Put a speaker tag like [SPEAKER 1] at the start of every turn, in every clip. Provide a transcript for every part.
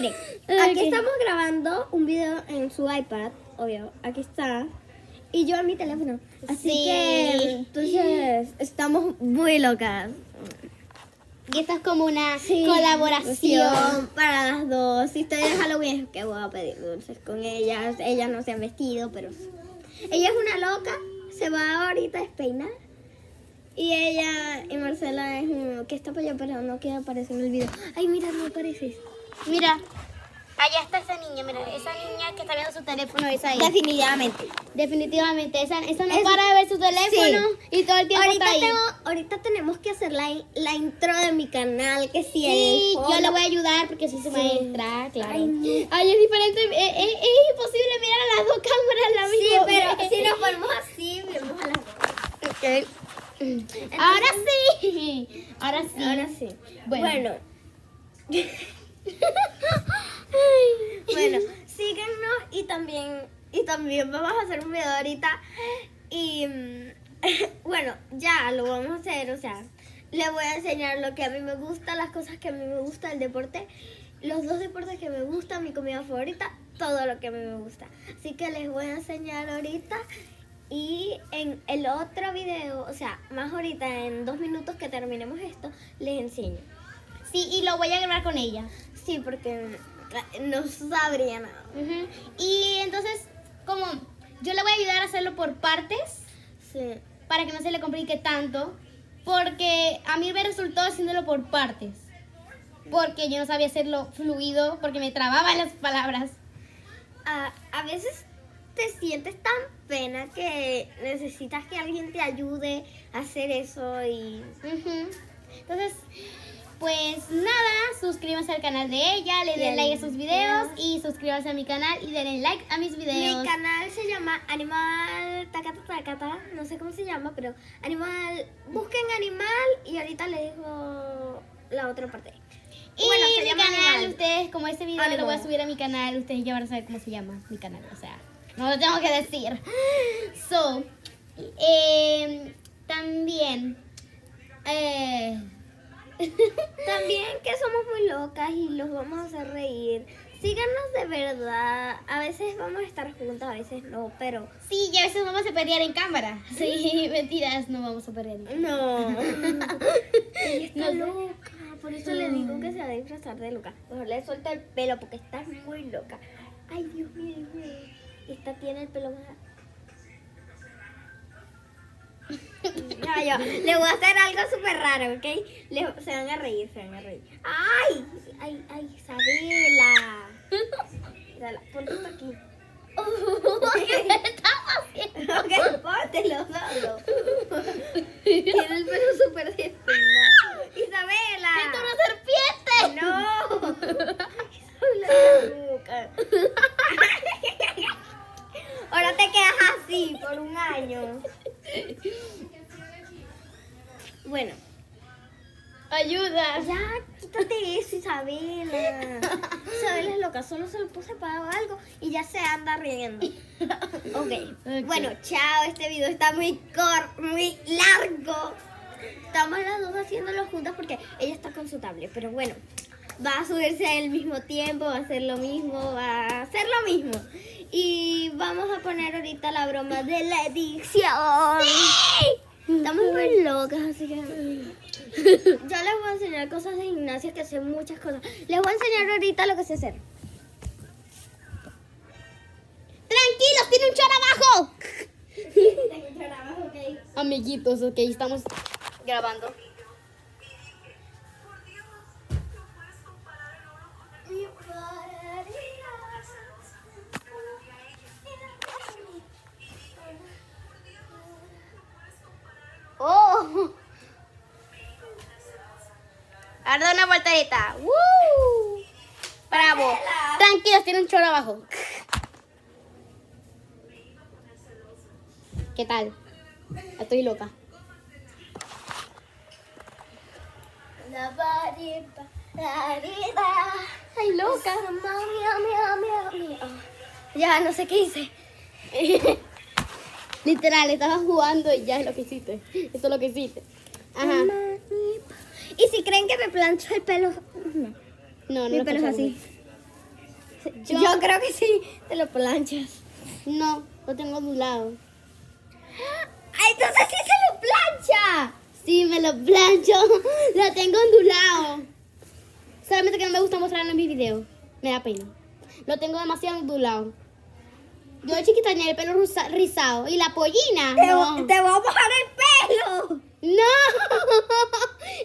[SPEAKER 1] Miren, aquí estamos grabando un video en su iPad, obvio, aquí está. Y yo en mi teléfono. Así
[SPEAKER 2] Sí.
[SPEAKER 1] que, entonces, estamos muy locas.
[SPEAKER 2] Y esta es como una
[SPEAKER 1] Sí,
[SPEAKER 2] colaboración.
[SPEAKER 1] para las dos. Si estoy de Halloween, es que voy a pedir dulces con ellas. Ellas no se han vestido, pero ella es una loca. Se va ahorita a despeinar. Y ella y Marcela es un que está para allá, pero no quiere aparecer en el video. Ay, mira, no apareces.
[SPEAKER 2] Mira, allá está esa niña, mira, esa niña que está viendo su teléfono, esa ahí.
[SPEAKER 1] Definitivamente.
[SPEAKER 2] Definitivamente, esa no
[SPEAKER 1] Es-
[SPEAKER 2] para de ver su teléfono y todo el tiempo está ahí.
[SPEAKER 1] Ahorita tenemos que hacer la intro de mi canal, que sí,
[SPEAKER 2] Sí,
[SPEAKER 1] el
[SPEAKER 2] yo le voy a ayudar porque soy su
[SPEAKER 1] Sí.
[SPEAKER 2] maestra, claro.
[SPEAKER 1] Ay, no.
[SPEAKER 2] Ay, es diferente, es imposible mirar a las dos cámaras a la
[SPEAKER 1] Sí,
[SPEAKER 2] misma
[SPEAKER 1] pero
[SPEAKER 2] vez.
[SPEAKER 1] si nos ponemos así, vemos a las dos.
[SPEAKER 2] Okay. Ahora sí. Ahora sí.
[SPEAKER 1] Ahora sí.
[SPEAKER 2] Bueno.
[SPEAKER 1] Bueno, síganos y también vamos a hacer un video ahorita y bueno, ya lo vamos a hacer, o sea, les voy a enseñar lo que a mí me gusta, las cosas que a mí me gusta, el deporte, los dos deportes que me gustan, mi comida favorita, todo lo que a mí me gusta. Así que les voy a enseñar ahorita y en el otro video, o sea, más ahorita en 2 minutos que terminemos esto, les enseño.
[SPEAKER 2] Sí, y lo voy a grabar con ella.
[SPEAKER 1] Sí, porque no sabría nada.
[SPEAKER 2] Ujú. Y entonces, como yo le voy a ayudar a hacerlo por partes
[SPEAKER 1] Sí.
[SPEAKER 2] para que no se le complique tanto, porque a mí me resultó haciéndolo por partes. Porque yo no sabía hacerlo fluido, porque me trababan las palabras.
[SPEAKER 1] A veces te sientes tan pena que necesitas que alguien te ayude a hacer eso y...
[SPEAKER 2] Ujú. Entonces, pues nada, suscríbanse al canal de ella, le den like a sus videos y suscríbanse a mi canal y denle like a mis videos.
[SPEAKER 1] Mi canal se llama Animal Tacata Tacata, no sé cómo se llama, pero Animal, busquen Animal y ahorita les digo la otra parte.
[SPEAKER 2] Y
[SPEAKER 1] Bueno, se
[SPEAKER 2] mi
[SPEAKER 1] llama
[SPEAKER 2] canal,
[SPEAKER 1] Animal.
[SPEAKER 2] ustedes, como este video lo voy a
[SPEAKER 1] Animal.
[SPEAKER 2] subir a mi canal, ustedes ya van a saber cómo se llama mi canal, o sea, no lo tengo que decir. So, también,
[SPEAKER 1] También que somos muy locas y los vamos a hacer reír. Síganos de verdad. A veces vamos a estar juntas, a veces no, pero
[SPEAKER 2] sí, y a veces vamos a pelear en cámara. Sí, mentiras, no vamos a pelear en cámara.
[SPEAKER 1] no. Ella está
[SPEAKER 2] No.
[SPEAKER 1] loca. Por eso le digo que se va a disfrazar de loca. Mejor le suelto el pelo porque está muy loca. Ay, Dios mío, Dios mío. Esta tiene el pelo más. No, yo le voy a hacer algo súper raro, ¿ok? Se van a reír, se van a reír. ¡Ay! ¡Ay, ay, Isabela! Isabela, ponte esto aquí.
[SPEAKER 2] ¿Qué estás haciendo?
[SPEAKER 1] Ok, póntelo solo. Tiene el pelo súper despeinado. ¡Isabela!
[SPEAKER 2] ¡Siento una serpiente!
[SPEAKER 1] ¡No! Isabela, loca. Ahora te quedas así por un año. Bueno,
[SPEAKER 2] ¡Ayuda!
[SPEAKER 1] ya quítate eso, Isabela. Isabela es loca, solo se lo puse para algo y ya se anda riendo. Ok, bueno, chao. Este video está muy largo. Estamos las dos haciéndolo juntas porque ella está con su tablet, pero bueno, va a subirse al mismo tiempo, va a hacer lo mismo, va a hacer lo mismo. Y vamos a poner ahorita la broma de la edición. Estamos muy locas, así que yo les voy a enseñar cosas de gimnasia, que sé muchas cosas. Les voy a enseñar ahorita lo que sé hacer.
[SPEAKER 2] ¡Tranquilos! ¡Tiene un chor abajo!
[SPEAKER 1] Ok.
[SPEAKER 2] Amiguitos, ok, estamos grabando. ¡Oh! Ahora da una voltereta. ¡Woo! ¡Bravo! Tranquilos, tiene un chorro abajo. ¿Qué tal? Estoy loca.
[SPEAKER 1] Ay, loca. Ya, no sé qué hice.
[SPEAKER 2] Literal, estabas jugando y ya es lo que hiciste. Eso es lo que hiciste. Ajá.
[SPEAKER 1] Y si creen que me plancho el pelo, no.
[SPEAKER 2] No, no
[SPEAKER 1] Mi
[SPEAKER 2] lo
[SPEAKER 1] pelo es
[SPEAKER 2] escuchamos.
[SPEAKER 1] así. Yo creo que sí, te lo planchas.
[SPEAKER 2] No, lo tengo ondulado.
[SPEAKER 1] ¡Ay, entonces sí se lo plancha!
[SPEAKER 2] Sí, me lo plancho. Lo tengo ondulado. Solamente que no me gusta mostrarlo en mis videos. Me da pena. Lo tengo demasiado ondulado. Yo de chiquita tenía el pelo rizado. Y la pollina. No.
[SPEAKER 1] Te voy a mojar el pelo.
[SPEAKER 2] No.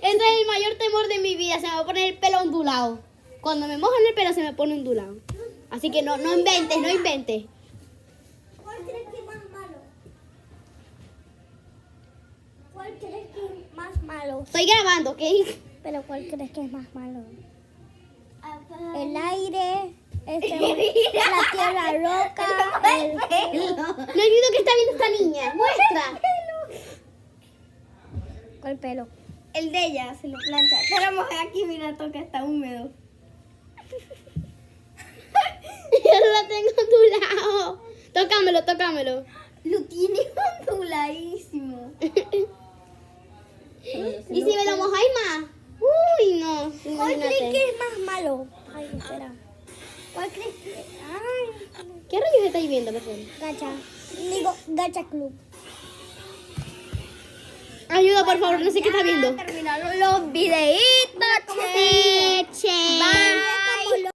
[SPEAKER 2] Ese es el mayor temor de mi vida. Se me va a poner el pelo ondulado. Cuando me mojan el pelo se me pone ondulado. Así que no inventes, no inventes.
[SPEAKER 1] ¿Cuál crees que es más malo? ¿Cuál crees que es más malo?
[SPEAKER 2] Estoy grabando, ¿ok?
[SPEAKER 1] Pero ¿cuál crees que es más malo? El aire, la tierra roca, el pelo.
[SPEAKER 2] No olvido que está viendo esta niña. Muestra.
[SPEAKER 1] ¿Cuál pelo? El de ella se lo plancha. Pero mojé aquí, mira, toca, está húmedo.
[SPEAKER 2] Yo lo tengo ondulado. Tócamelo.
[SPEAKER 1] Lo tiene onduladísimo.
[SPEAKER 2] ¿Y si me lo mojáis más? Uy, no.
[SPEAKER 1] ¿Cuál crees
[SPEAKER 2] Imagínate.
[SPEAKER 1] que es más malo? Ay, espera. ¿Cuál crees que? Ay,
[SPEAKER 2] ¿Qué rayos estáis viendo, persona?
[SPEAKER 1] gacha. Digo, gacha club.
[SPEAKER 2] Ayuda, por favor, no sé qué está viendo.
[SPEAKER 1] Terminaron los videitos, che.
[SPEAKER 2] Che.
[SPEAKER 1] Bye.